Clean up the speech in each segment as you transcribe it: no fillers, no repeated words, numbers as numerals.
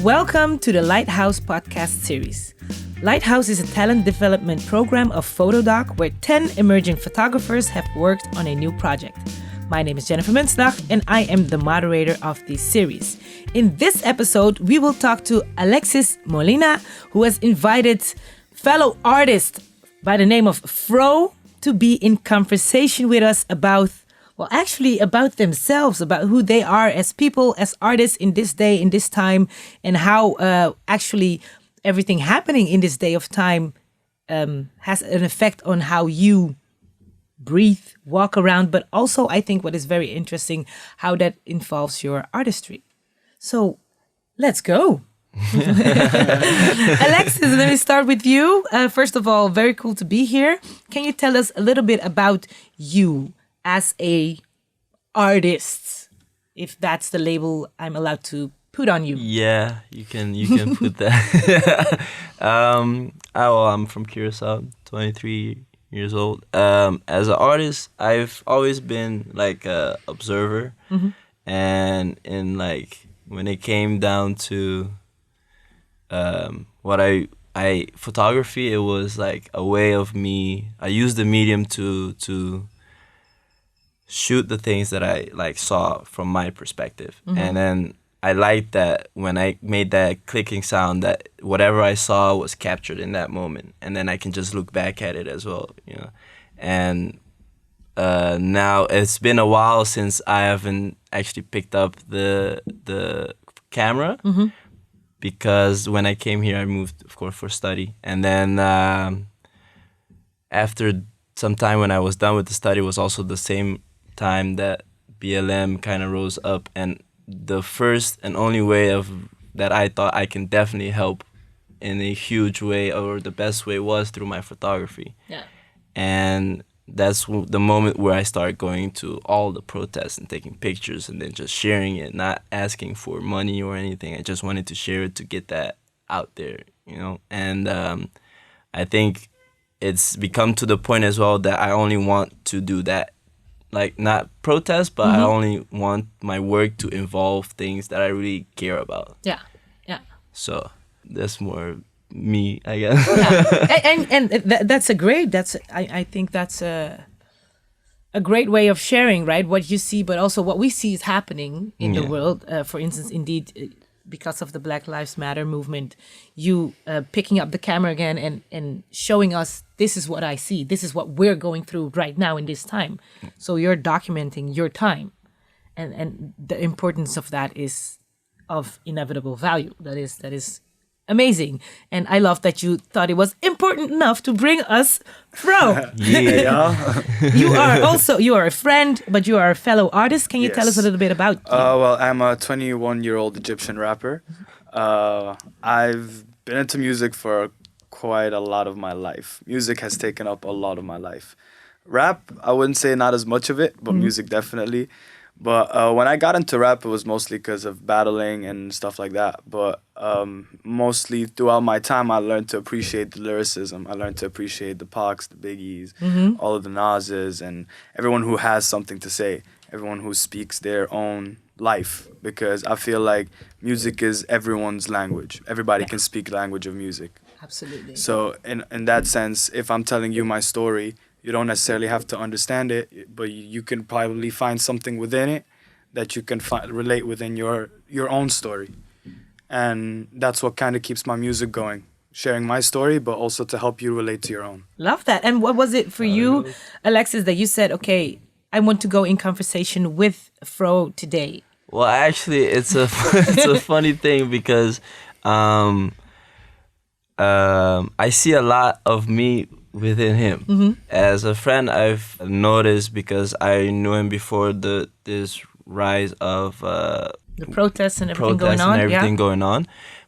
Welcome to the Lighthouse podcast series. Lighthouse is a talent development program of FOTODOK where 10 emerging photographers have worked on a new project. My name is Jennifer.They and I am the moderator of this series. In this episode, we will talk to Alexis Molina, who has invited fellow artist by the name of Fro to be in conversation with us about themselves, about who they are as people, as artists in this day, in this time, and how actually everything happening in this day of time has an effect on how you breathe, walk around, but also I think what is very interesting, how that involves your artistry. So let's go. Alexis, let me start with you. First of all, very cool to be here. Can you tell us a little bit about you as a artist, if that's the label I'm allowed to put on you? Yeah, you can put that. I'm from Curacao, 23 years old. As an artist, I've always been like a observer, and in like when it came down to what I photography, it was like a way of me. I used the medium to shoot the things that I like saw from my perspective, and then I liked that when I made that clicking sound, that whatever I saw was captured in that moment, and then I can just look back at it as well, you know. And now it's been a while since I haven't actually picked up the camera, because when I came here, I moved, of course, for study, and then after some time when I was done with the study was also the same time that BLM kind of rose up, and the first and only way of that I thought I can definitely help in a huge way, or the best way, was through my photography. Yeah. And that's the moment where I started going to all the protests and taking pictures and then just sharing it, not asking for money or anything. I just wanted to share it to get that out there, you know. And I think it's become to the point as well that I only want to do that. Like, not protest, but I only want my work to involve things that I really care about. Yeah. So that's more me, I guess. Yeah. And that's a great. I think that's a great way of sharing, right? What you see, but also what we see is happening in the world. For instance, indeed, because of the Black Lives Matter movement, you picking up the camera again and showing us, this is what I see. This is what we're going through right now in this time. So you're documenting your time. And the importance of that is of inevitable value. That is amazing. And I love that you thought it was important enough to bring us Fro. Yeah. You are a friend, but you are a fellow artist. Can you tell us a little bit about you? Well, I'm a 21-year-old Egyptian rapper. I've been into music for quite a lot of my life. Music has taken up a lot of my life. Rap, I wouldn't say not as much of it, but music definitely. But when I got into rap, it was mostly because of battling and stuff like that. But mostly throughout my time, I learned to appreciate the lyricism. I learned to appreciate the Pacs, the Biggies, all of the Nas's, and everyone who has something to say, everyone who speaks their own life. Because I feel like music is everyone's language. Everybody can speak the language of music. Absolutely. So in that sense, if I'm telling you my story, you don't necessarily have to understand it, but you can probably find something within it that you can relate within your own story. And that's what kind of keeps my music going, sharing my story, but also to help you relate to your own. Love that. And what was it for you, Alexis, that you said, okay, I want to go in conversation with Fro today? Well, actually, it's a funny thing because I see a lot of me within him. As a friend, I've noticed, because I knew him before this rise of the protests and everything going on.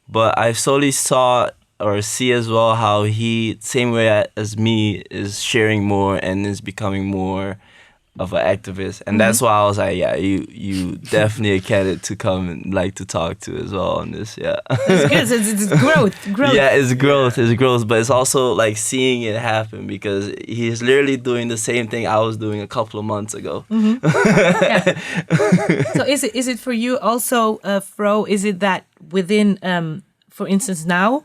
But I slowly saw or see as well how he, same way as me, is sharing more and is becoming more of an activist, and that's why I was like, yeah, you definitely a candidate to come and like to talk to as well on this. Yeah, it's good. It's growth. Yeah, it's growth, but it's also like seeing it happen, because he's literally doing the same thing I was doing a couple of months ago. So is it for you also, Fro? Is it that within, for instance, now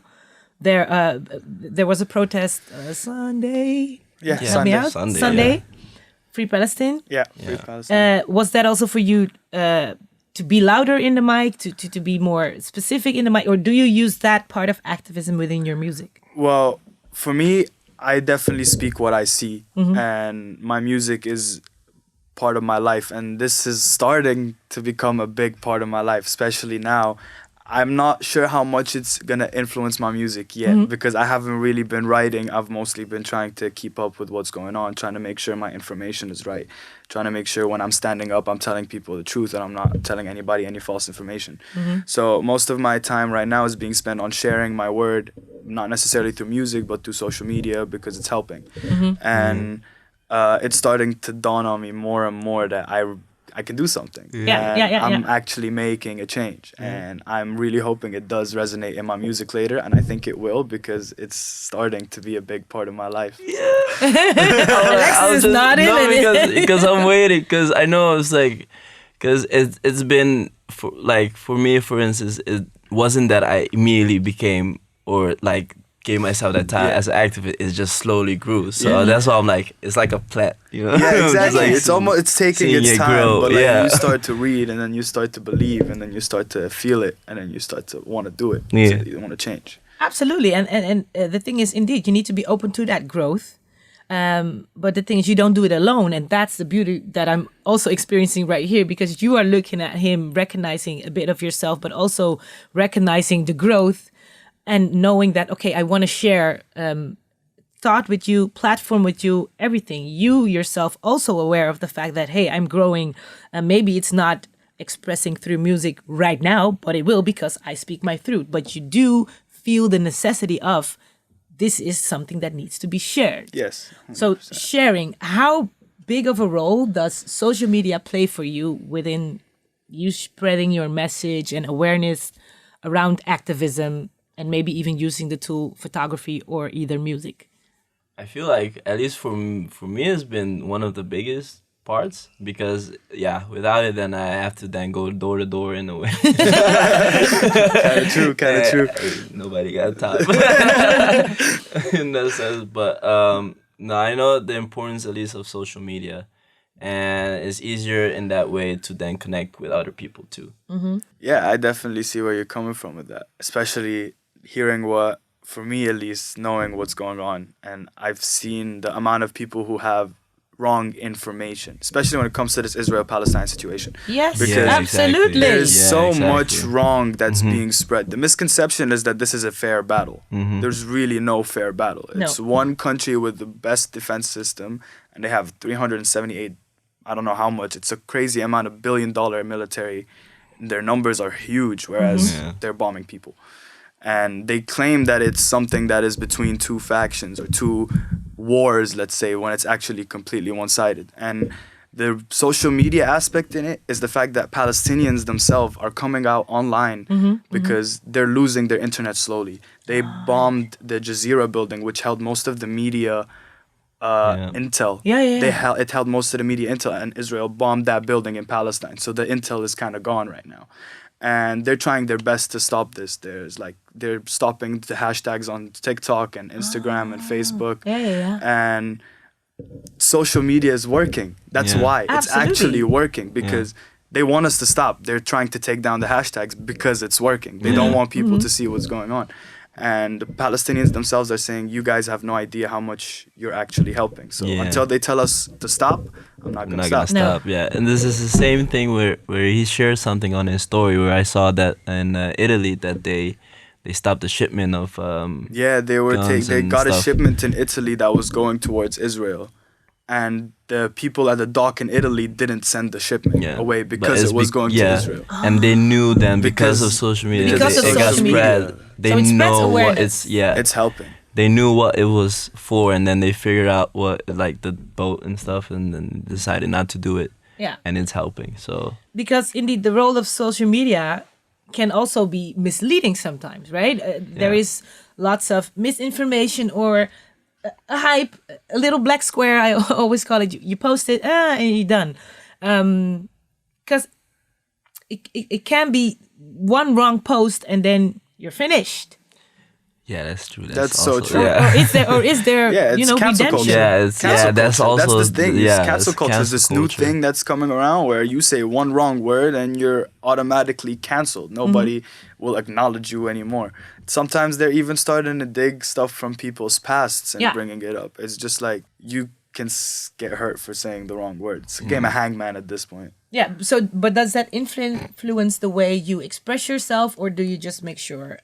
there was a protest Sunday. Yeah, Help me out. Sunday. Free Palestine. Yeah, Free Palestine. Was that also for you to be louder in the mic, to be more specific in the mic, or do you use that part of activism within your music? Well, for me, I definitely speak what I see, and my music is part of my life, and this is starting to become a big part of my life, especially now. I'm not sure how much it's gonna influence my music yet, because I haven't really been writing. I've mostly been trying to keep up with what's going on, trying to make sure my information is right, trying to make sure when I'm standing up, I'm telling people the truth and I'm not telling anybody any false information. So most of my time right now is being spent on sharing my word, not necessarily through music, but through social media, because it's helping. And it's starting to dawn on me more and more that I can do something. I'm actually making a change, and I'm really hoping it does resonate in my music later, and I think it will, because it's starting to be a big part of my life. Alexis is nodding. No, because I'm waiting, because I know it's like, because it's been for me, for instance, it wasn't that I immediately became or like gave myself that time as an activist. It just slowly grew. So that's why I'm like, it's like a plant, you know? Yeah, exactly. Like it's taking its time, grow. but like you start to read, and then you start to believe, and then you start to feel it, and then you start to want to do it. So you want to change. Absolutely, and the thing is, indeed, you need to be open to that growth. But the thing is, you don't do it alone, and that's the beauty that I'm also experiencing right here, because you are looking at him, recognizing a bit of yourself, but also recognizing the growth. And knowing that, okay, I want to share thought with you, platform with you, everything. You yourself also aware of the fact that, hey, I'm growing. Maybe it's not expressing through music right now, but it will, because I speak my truth. But you do feel the necessity of, this is something that needs to be shared. Yes. 100%. So sharing, how big of a role does social media play for you within you spreading your message and awareness around activism, and maybe even using the tool photography or either music? I feel like, at least for me, it's been one of the biggest parts, because without it, then I have to then go door to door in a way. Kind of true. Nobody got time in that sense. But no, I know the importance, at least, of social media, and it's easier in that way to then connect with other people too. Yeah, I definitely see where you're coming from with that, especially hearing what, for me at least, knowing what's going on. And I've seen the amount of people who have wrong information, especially when it comes to this Israel-Palestine situation. Yes, because absolutely. There's so much wrong that's being spread. The misconception is that this is a fair battle. There's really no fair battle. It's one country with the best defense system, and they have 378, I don't know how much. It's a crazy amount of billion-dollar military. Their numbers are huge, whereas they're bombing people. And they claim that it's something that is between two factions or two wars, let's say, when it's actually completely one-sided. And the social media aspect in it is the fact that Palestinians themselves are coming out online because they're losing their internet slowly. They bombed the Jazeera building, which held most of the media intel. It held most of the media intel, and Israel bombed that building in Palestine. So the intel is kind of gone right now. And they're trying their best to stop this. They're stopping the hashtags on TikTok and Instagram and Facebook. And social media is working. That's why. It's actually working, because they want us to stop. They're trying to take down the hashtags because it's working. They don't want people to see what's going on. And the Palestinians themselves are saying, you guys have no idea how much you're actually helping. So until they tell us to stop, I'm not going to stop. Yeah, and this is the same thing where he shared something on his story, where I saw that in Italy that they stopped the shipment of they got a shipment in Italy that was going towards Israel. And the people at the dock in Italy didn't send the shipment away because it was going to Israel. And they knew then, because of social media, because it got spread. They know what it's helping. They knew what it was for, and then they figured out what, like, the boat and stuff, and then decided not to do it. Yeah. And it's helping. So because indeed the role of social media can also be misleading sometimes, right? There is lots of misinformation or a hype, a little black square, I always call it. You post it, and you're done. Because it can be one wrong post and then you're finished. Yeah, that's true. That's so also, true. Yeah. Or is there Yeah, it's cancel redemption? culture. Yeah, it's Cancel that's culture. also That's the thing. Cancel it's culture is this new culture. thing that's coming around where you say one wrong word and you're automatically canceled. Nobody will acknowledge you anymore. Sometimes they're even starting to dig stuff from people's pasts and bringing it up. It's just like you can get hurt for saying the wrong words. It's a game of hangman at this point. Yeah. So, but does that influence the way you express yourself, or do you just make sure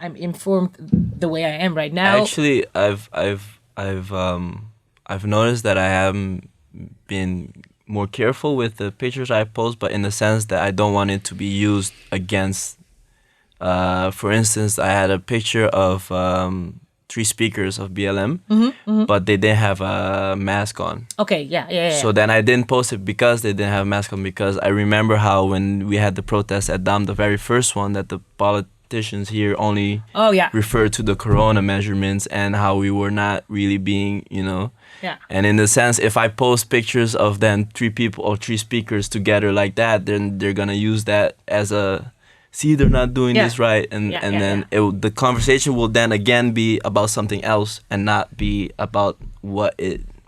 I'm informed the way I am right now? Actually, I've noticed that I haven't been more careful with the pictures I post, but in the sense that I don't want it to be used against. For instance, I had a picture of 3 speakers of BLM, but they didn't have a mask on. Okay, yeah. So then I didn't post it because they didn't have a mask on, because I remember how when we had the protest at Dam, the very first one, that the politicians here only referred to the corona measurements and how we were not really being, Yeah. And in the sense, if I post pictures of then 3 people or 3 speakers together like that, then they're gonna use that as a, see, they're not doing this right, and then the conversation will then again be about something else and not be about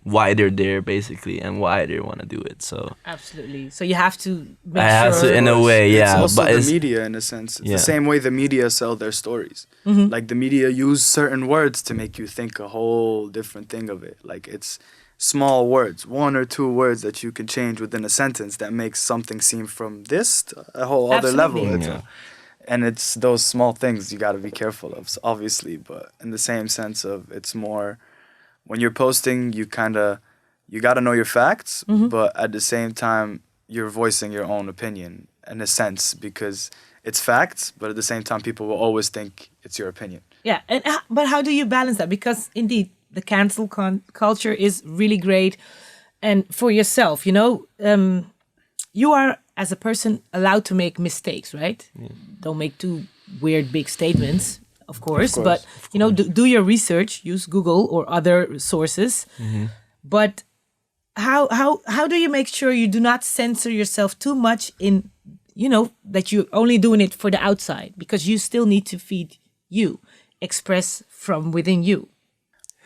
why they're there basically and why they want to do it. So absolutely. So you have to make I have to, in a way, It's yeah. also But the it's media in a sense. It's the same way the media sell their stories. Mm-hmm. Like the media use certain words to make you think a whole different thing of it. Like it's small words, 1 or 2 words that you can change within a sentence that makes something seem from this to a whole other level. And it's those small things you got to be careful of, obviously. But in the same sense of, it's more when you're posting, you got to know your facts, but at the same time, you're voicing your own opinion in a sense, because it's facts, but at the same time, people will always think it's your opinion. Yeah, but how do you balance that? Because indeed, the cancel culture is really great, and for yourself, you are as a person allowed to make mistakes, right? Yeah. Don't make too weird big statements, of course. But do your research, use Google or other sources. But how do you make sure you do not censor yourself too much in, that you're only doing it for the outside, because you still need to feed you, express from within you?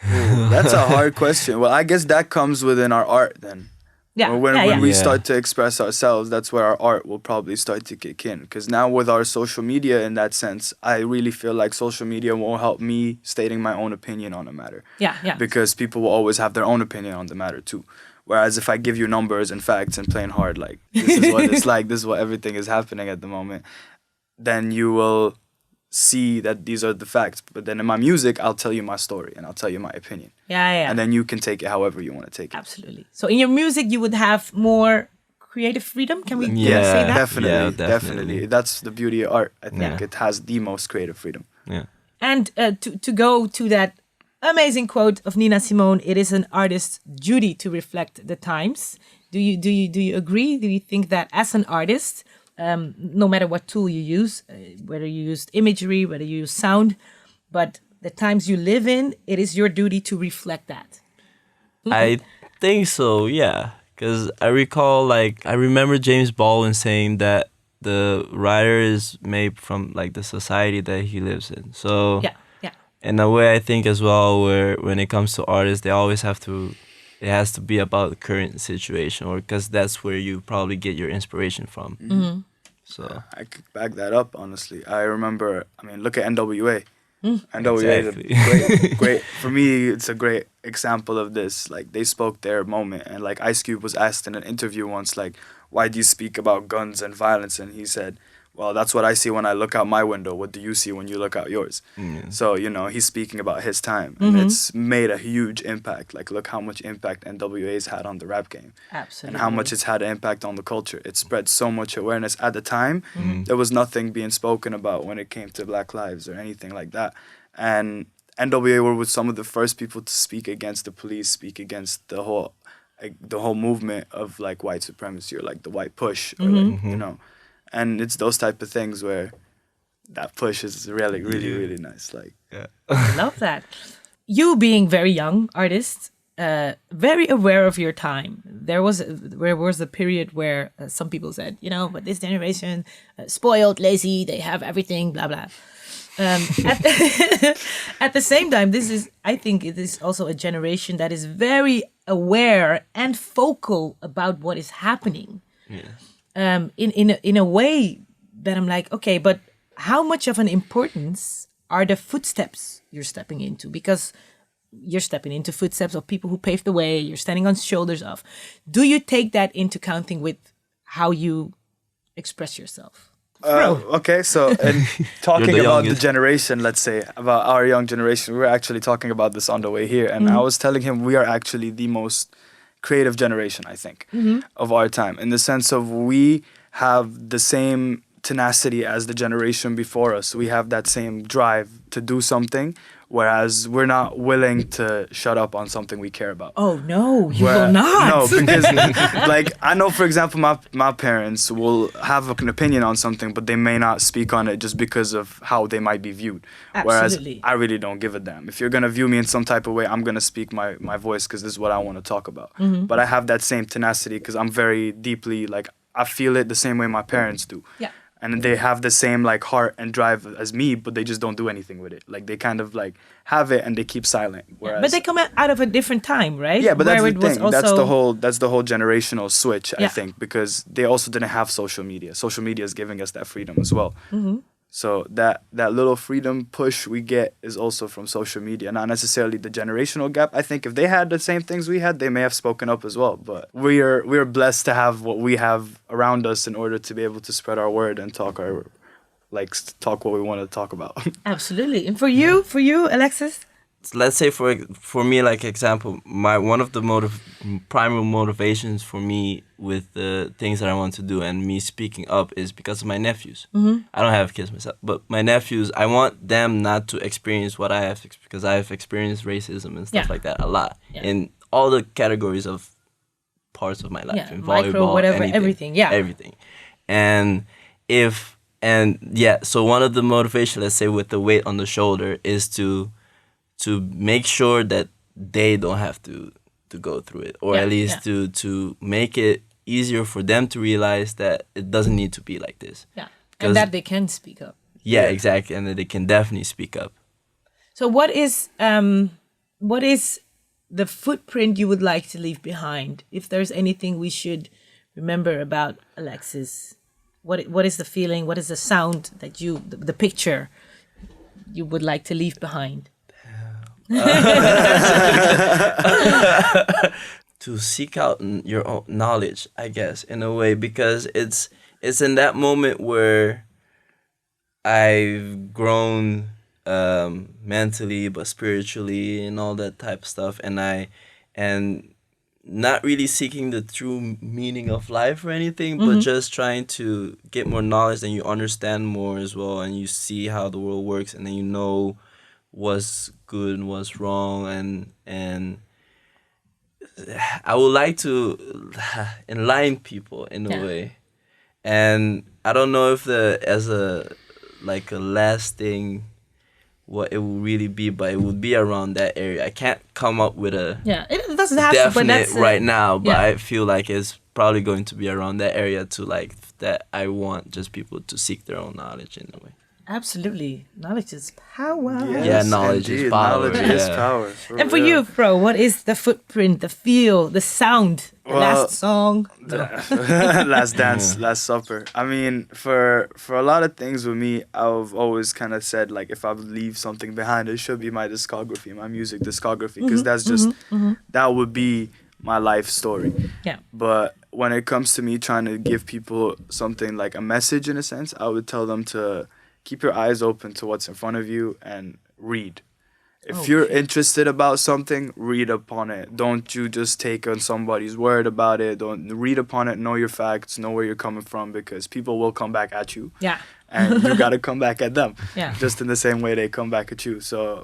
Ooh, that's a hard question. Well, I guess that comes within our art then. Yeah. When we start to express ourselves, that's where our art will probably start to kick in. Because now with our social media, in that sense, I really feel like social media won't help me stating my own opinion on a matter. Yeah. Because people will always have their own opinion on the matter too. Whereas if I give you numbers and facts and plain hard, like, this is what it's like, this is what everything is happening at the moment, then you will see that these are the facts. But then in my music, I'll tell you my story and I'll tell you my opinion. Yeah. And then you can take it however you want to take it. Absolutely. So in your music, you would have more creative freedom? Can we say that? Definitely. That's the beauty of art. I think it has the most creative freedom. Yeah. And to go to that amazing quote of Nina Simone, it is an artist's duty to reflect the times. Do you agree? Do you think that as an artist, no matter what tool you use, whether you use imagery, whether you use sound, but the times you live in, it is your duty to reflect that? I think so, yeah. Because I remember James Baldwin saying that the writer is made from like the society that he lives in. So in a way, I think as well, where when it comes to artists, they always it has to be about the current situation, or because that's where you probably get your inspiration from. Mm-hmm. So I could back that up, honestly. I remember, look at NWA. NWA Exactly. is a great, for me, it's a great example of this. Like, they spoke their moment. And like Ice Cube was asked in an interview once, like, why do you speak about guns and violence? And he said, well, that's what I see when I look out my window. What do you see when you look out yours? So, he's speaking about his time. And it's made a huge impact. Like, look how much impact NWA's had on the rap game. Absolutely. And how much it's had an impact on the culture. It spread so much awareness. At the time, there was nothing being spoken about when it came to Black lives or anything like that. And NWA were with some of the first people to speak against the police, speak against the whole movement of, like, white supremacy or, like, the white push, or, like, And it's those type of things where that push is really, really, really nice. Like, I love that. You being very young artist, very aware of your time. There was a period where some people said, but this generation, spoiled, lazy, they have everything, blah, blah. At the same time, I think it is also a generation that is very aware and vocal about what is happening. Yeah. In a way that I'm like, okay, but how much of an importance are the footsteps you're stepping into? Because you're stepping into footsteps of people who paved the way. You're standing on shoulders of. Do you take that into counting with how you express yourself? Okay, so and talking about the generation, let's say, about our young generation, we were actually talking about this on the way here, and I was telling him we are actually the most creative generation, I think, of our time, in the sense of we have the same tenacity as the generation before us. We have that same drive to do something, whereas we're not willing to shut up on something we care about. Oh, no, you will not. No, because like I know, for example, my parents will have an opinion on something, but they may not speak on it just because of how they might be viewed. Absolutely. Whereas I really don't give a damn. If you're going to view me in some type of way, I'm going to speak my voice because this is what I want to talk about. But I have that same tenacity because I'm very deeply, like, I feel it the same way my parents do. Yeah. And they have the same like heart and drive as me, but they just don't do anything with it. Like they kind of like have it and they keep silent. Whereas, but they come out of a different time, right? Yeah, but that's where the it was thing. Also... That's the whole generational switch, I think, because they also didn't have social media. Social media is giving us that freedom as well. So that little freedom push we get is also from social media, not necessarily the generational gap. I think if they had the same things we had, they may have spoken up as well. But we are blessed to have what we have around us in order to be able to spread our word and talk what we want to talk about. Absolutely. And for you, Alexis? Let's say for me, like example, one of the primary motivations for me with the things that I want to do and me speaking up is because of my nephews. I don't have kids myself, but my nephews, I want them not to experience what I have, because I have experienced racism and stuff like that a lot in all the categories of parts of my life, in volleyball, micro, whatever, everything. everything. So one of the motivations, let's say with the weight on the shoulder, is to make sure that they don't have to go through it, or at least to make it easier for them to realize that it doesn't need to be like this. Yeah, and that they can speak up. Yeah, exactly, and that they can definitely speak up. So what is the footprint you would like to leave behind? If there's anything we should remember about Alexis, what is the feeling? What is the sound that the picture you would like to leave behind? To seek out your own knowledge, I guess, in a way, because it's in that moment where I've grown mentally, but spiritually, and all that type of stuff, and not really seeking the true meaning of life or anything, but just trying to get more knowledge, and you understand more as well, and you see how the world works, and then you know what's good and what's wrong, and I would like to enlighten people in a way. And I don't know if as a lasting what it will really be, but it would be around that area. I can't come up with a it doesn't have definite to, but right now, but I feel like it's probably going to be around that area too, like that I want just people to seek their own knowledge in a way. Absolutely. Knowledge is power. Yes, knowledge is power. Knowledge is power. And for you, Fro, what is the footprint, the feel, the sound, the last song? Last dance, last supper. I mean, for a lot of things with me, I've always kind of said, like, if I would leave something behind, it should be my discography, my music discography, because that's just, that would be my life story. Yeah. But when it comes to me trying to give people something like a message, in a sense, I would tell them to keep your eyes open to what's in front of you and read. If you're interested about something, read upon it. Don't you just take on somebody's word about it. Don't read upon it, know your facts, know where you're coming from, because people will come back at you. Yeah. And you got to come back at them. Yeah. Just in the same way they come back at you. So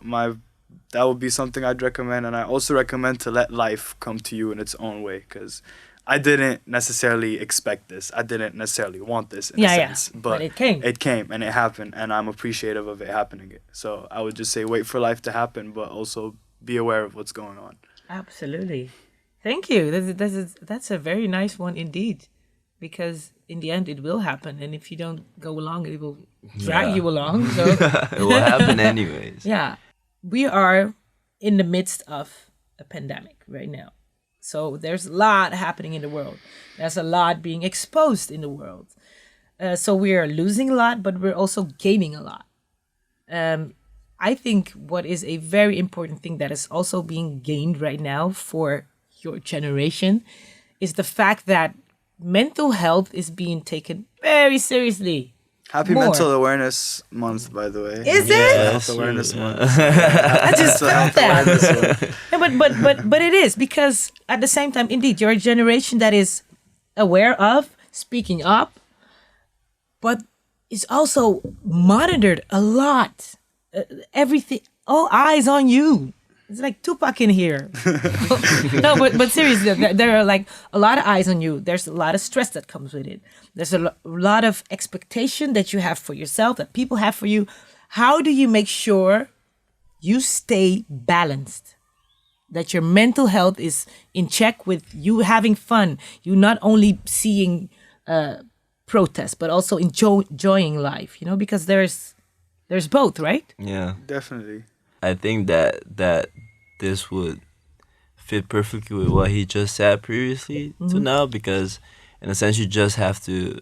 that would be something I'd recommend. And I also recommend to let life come to you in its own way, because I didn't necessarily expect this. I didn't necessarily want this in a sense. But it came. It came and it happened, and I'm appreciative of it happening. So I would just say wait for life to happen, but also be aware of what's going on. Absolutely. Thank you. That's a very nice one indeed, because in the end it will happen, and if you don't go along, it will drag you along. So It will happen anyways. yeah, we are in the midst of a pandemic right now. So there's a lot happening in the world. There's a lot being exposed in the world. So we are losing a lot, but we're also gaining a lot. I think what is a very important thing that is also being gained right now for your generation is the fact that mental health is being taken very seriously. Happy More. Mental Awareness Month, by the way. Is it? Mental Health Awareness Month. I just felt that. Awareness Month. But it is, because at the same time, indeed, you're a generation that is aware of speaking up, but is also monitored a lot. Everything, all eyes on you. It's like Tupac in here. No, but seriously, there are like a lot of eyes on you. There's a lot of stress that comes with it. There's a lot of expectation that you have for yourself, that people have for you. How do you make sure you stay balanced? That your mental health is in check with you having fun. You not only seeing protest, but also enjoying life, you know, because there's both, right? Yeah. Definitely. I think that this would fit perfectly with what he just said previously to now, because in a sense you just have to,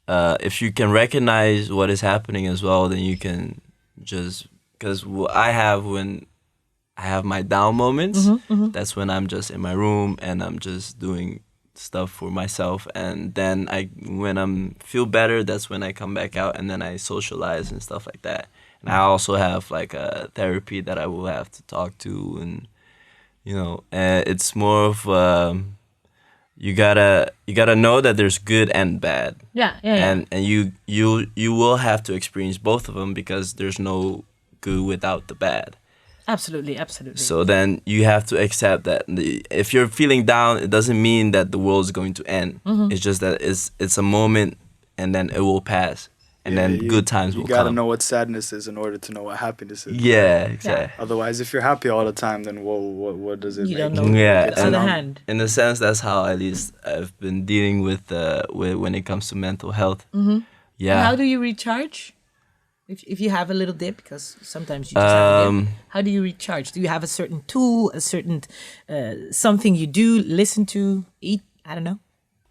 if you can recognize what is happening as well, then you can just, because what I have when I have my down moments, that's when I'm just in my room and I'm just doing stuff for myself, and then when I'm feel better, that's when I come back out and then I socialize and stuff like that. And I also have like a therapy that I will have to talk to, and you know, it's more of you gotta know that there's good and bad. Yeah. And you will have to experience both of them, because there's no good without the bad. Absolutely. So then you have to accept that if you're feeling down, it doesn't mean that the world's going to end. It's just that it's a moment, and then it will pass, and then good times will come. You gotta know what sadness is in order to know what happiness is. Yeah, exactly. Otherwise, if you're happy all the time, then what does it You make? don't know. Yeah, On the hand. in a sense, that's how at least I've been dealing with when it comes to mental health. Yeah. And how do you recharge? If you have a little dip, because sometimes you just have a dip. How do you recharge? Do you have a certain tool, a certain something you do, listen to, eat? I don't know.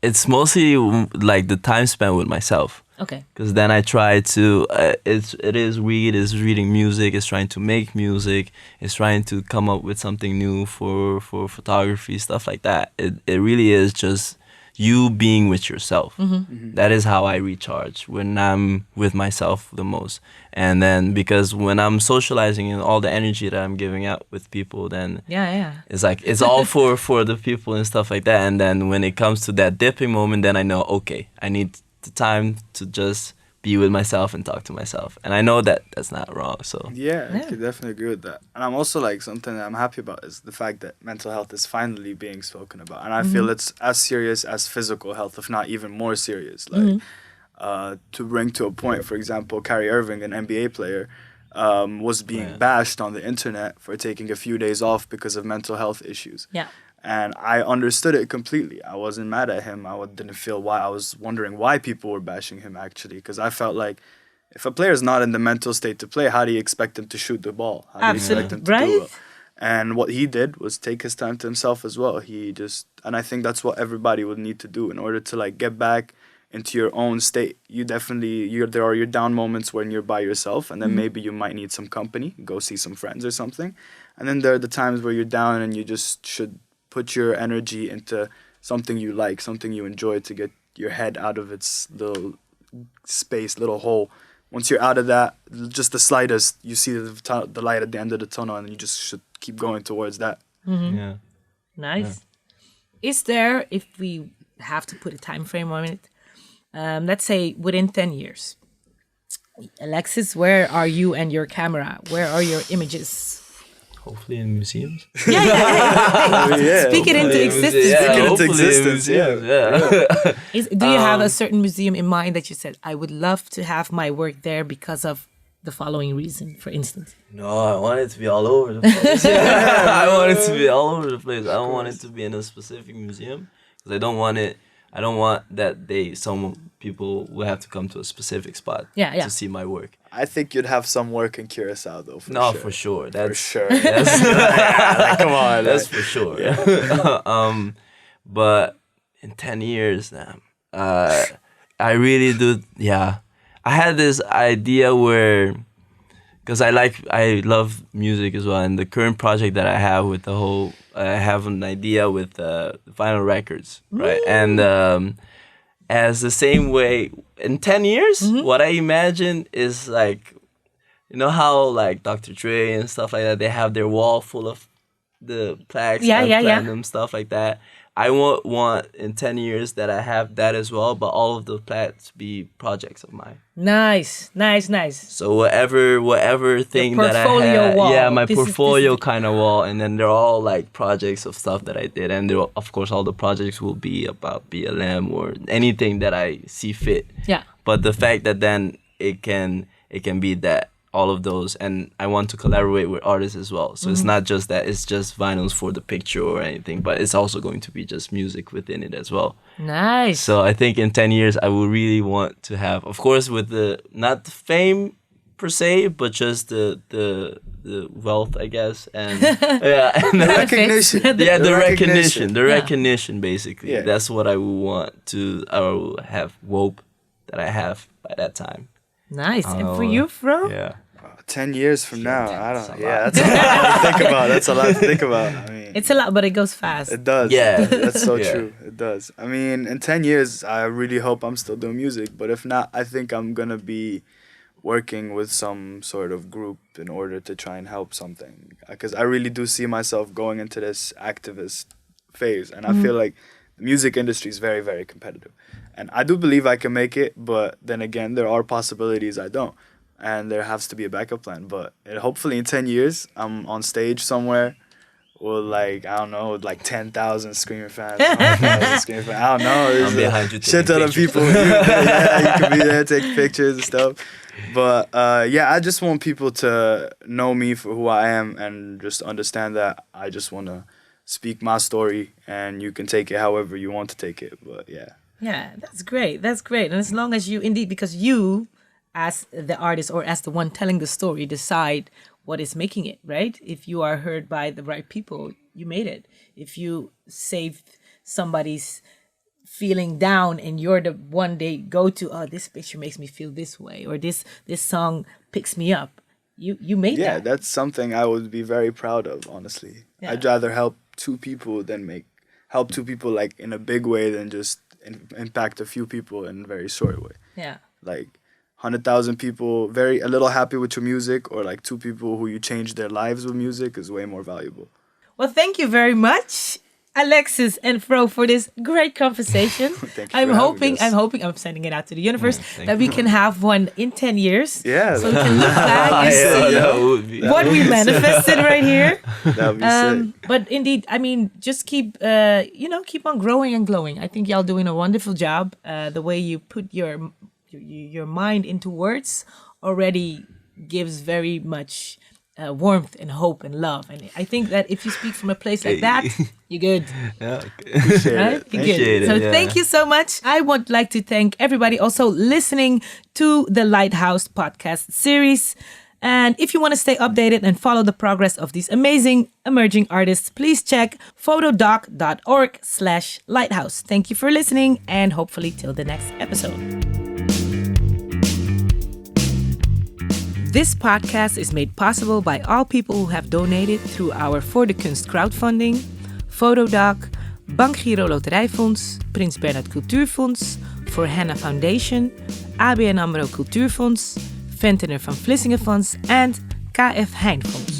It's mostly like the time spent with myself. Okay. Because then I try to, it's reading music, it's trying to make music, it's trying to come up with something new for photography, stuff like that. It really is just you being with yourself. That is how I recharge, when I'm with myself the most. And then because when I'm socializing and all the energy that I'm giving out with people, then it's like it's all for the people and stuff like that. And then when it comes to that dipping moment, then I know, okay, I need the time to just be with myself and talk to myself. And I know that that's not wrong. So Yeah, I could definitely agree with that. And I'm also like, something that I'm happy about is the fact that mental health is finally being spoken about. And I feel it's as serious as physical health, if not even more serious. Like to bring to a point, for example, Kyrie Irving, an NBA player, was being bashed on the internet for taking a few days off because of mental health issues. Yeah. And I understood it completely. I wasn't mad at him. I didn't feel why. I was wondering why people were bashing him, actually, because I felt like if a player is not in the mental state to play, how do you expect him to shoot the ball? How do you expect him to do it? And what he did was take his time to himself as well. And I think that's what everybody would need to do in order to like get back into your own state. There are your down moments when you're by yourself, and then maybe you might need some company, go see some friends or something. And then there are the times where you're down and you just should put your energy into something you like, something you enjoy, to get your head out of its little space, little hole. Once you're out of that, just the slightest, you see the light at the end of the tunnel, and you just should keep going towards that. yeah. Nice. Is there, if we have to put a time frame on it, let's say within 10 years, Alexis, where are you and your camera? Where are your images? Hopefully in museums. Yeah. Speak it into existence. Yeah. Do you have a certain museum in mind that you said, I would love to have my work there because of the following reason, for instance? No, I want it to be all over the place. I want it to be all over the place. I don't want it to be in a specific museum because I don't want that some people will have to come to a specific spot to see my work. I think you'd have some work in Curacao though. For sure. That's, for sure. That's, like, come on. That's for sure. Yeah. But in 10 years, I really do. Yeah. I had this idea where, because I love music as well, and the current project that I have with I have an idea with vinyl records, right? And as the same way, in 10 years, what I imagine is like, you know how like Dr.Dre and stuff like that, they have their wall full of the plaques, platinum, stuff like that. I want in 10 years that I have that as well, but all of the plaques be projects of mine. Nice. So whatever thing that I have, wall. My portfolio kind of wall, and then they're all like projects of stuff that I did, and of course all the projects will be about BLM or anything that I see fit. Yeah. But the fact that then it can be that all of those, and I want to collaborate with artists as well. So it's not just that it's just vinyls for the picture or anything, but it's also going to be just music within it as well. Nice. So I think in 10 years, I will really want to have, of course, with not the fame per se, but just the wealth, I guess, and and the recognition. The recognition, basically. Yeah. That's what I would want to. I will have hope that I have by that time. Nice. And for you, Fro? Yeah. 10 years from now, I don't know. Yeah, that's a lot to think about. That's a lot to think about. I mean, it's a lot, but it goes fast. It does. Yeah. That's so true. It does. I mean, in 10 years, I really hope I'm still doing music. But if not, I think I'm going to be working with some sort of group in order to try and help something. Because I really do see myself going into this activist phase. And I feel like the music industry is very, very competitive. And I do believe I can make it. But then again, there are possibilities I don't. And there has to be a backup plan. But hopefully in 10 years, I'm on stage somewhere with like, I don't know, like 10,000 Screamer fans. I don't know. There's I'm behind you shit ton of people. You can be there, take pictures and stuff. But I just want people to know me for who I am and just understand that I just want to speak my story and you can take it however you want to take it. But yeah. Yeah, that's great. That's great. And as long as you, indeed, because you, as the artist or as the one telling the story, decide what is making it, right? If you are heard by the right people, you made it. If you saved somebody's feeling down and you're the one they go to, oh, this picture makes me feel this way, or this song picks me up, you made that. Yeah, that's something I would be very proud of, honestly. Yeah. I'd rather help two people than help two people like in a big way than just impact a few people in a very short way. Yeah. Like 100,000 people a little happy with your music, or like two people who you changed their lives with music is way more valuable. Well, thank you very much, Alexis and Fro, for this great conversation. I'm hoping I'm sending it out to the universe that we can have one in 10 years. Yeah. So we can look back and see what we manifested right here. That would be sick. But indeed, I mean, just keep on growing and glowing. I think y'all doing a wonderful job. The way you put your mind into words already gives very much warmth and hope and love. And I think that if you speak from a place like that, you're good. Yeah, right? You're good. So thank you so much. I would like to thank everybody also listening to the Lighthouse podcast series. And if you want to stay updated and follow the progress of these amazing emerging artists, please check FOTODOK.org/lighthouse. Thank you for listening, and hopefully till the next episode. This podcast is made possible by all people who have donated through our For de Kunst crowdfunding, FOTODOK, Bankgiro Loterijfonds, Prins Bernhard Cultuurfonds, For Henna Foundation, ABN AMRO Cultuurfonds, Ventener van Vlissingen Fonds, and KF Heijn Fonds.